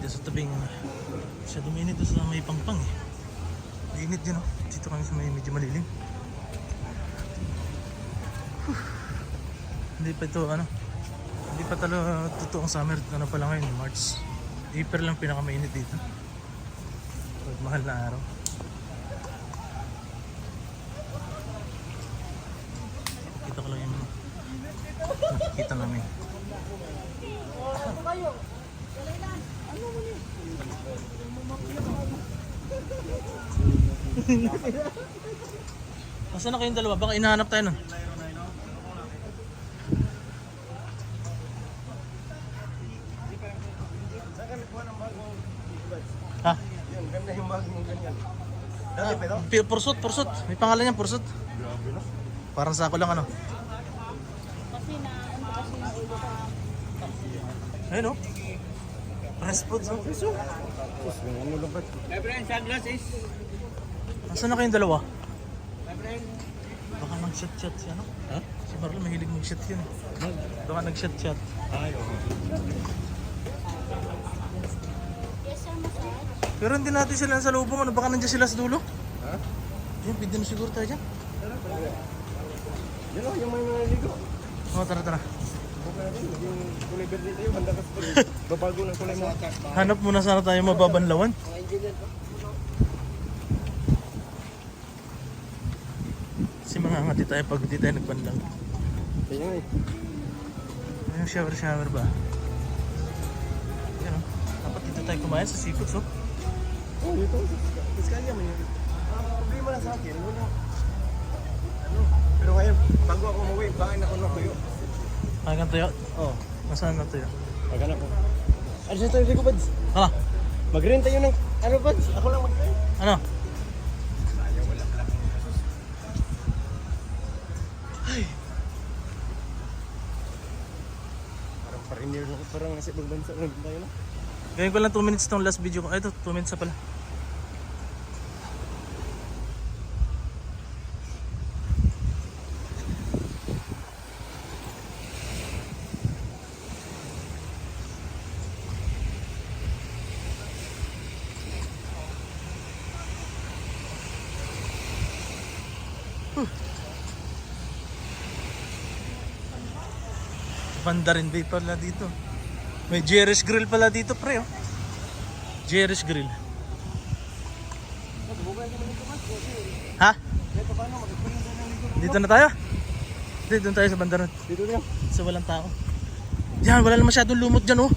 dyan sa tabing. Masyado mainit doon sa may pangpang eh. Mainit dyan oh. Dito kami sa may medyo malilim. Hindi pa ito ano. Hindi pa talaga totoong summer. Ano pa lang ngayon, March. April lang pinakamainit dito. Pag mahal na araw. Kita ko lang yung nakikita namin. Nasaan na kayong dalawa? Baka inahanap tayo nun. Ha? Yan, ganda yung bag mo ganyan. Dati pa ito? Pursot, pursot. May pangalan niyan, pursot. Grabe no? Parang sako lang ano. Kasi na ano kasi yung ulo ko. Ayun oh. Press food oh. Tapos yung ano lang ba? My friend, sunglasses. Nasaan na kayong dalawa? Baka nag-shot-shot si ano? Ha? Si Marlon mahilig mag-shot yun. Baka nag-shot-shot. Ay, okay. Yes sir, massage. Pero hindi natin sila sa lubong. Ano? Baka nandiyan sila sa dulo? Ha? Yan, pwede na siguro tayo dyan. Yan o, yung may mga ligo. Oo, tara, tara. Okay natin, maging kulay verde tayo. Handa ka sa babago ng kulay mo. Hanap muna sana tayo mababanlawan. Kasi mangangati tayo pag hindi tayo nagbanlaw. Kaya nga eh. Yung shower ba? Yan o. Dapat dito tayo kumain sa seafoods oh. Oh, dito. Tapos kanya man yun. Problema na sa akin, wala. Ano? Pero ngayon, bago ako umuwi, bakain ako na tuyo. Kagan tayo. Oo. Nasaan na tayo? Paghanap ko. Ano siya tayo, Rico Bads? Ha? Mag-rent tayo ng, ano Bads? Ako lang mag-rent. Ano? Ay. Parang pa-renew na ko, parang nasa ibang bansa lang tayo na. Gawin ko lang 2 minutes tong last video ko. Ay, ito, 2 minutes na pala. Mandarin Bay pala dito. May Jerry's Grill pala dito pre oh. Jerry's Grill. Ha? Dito na tayo? Dito na tayo sa Bandaran. Dito na. Sa walang tao. Yan, wala na masyadong lumot dyan oh.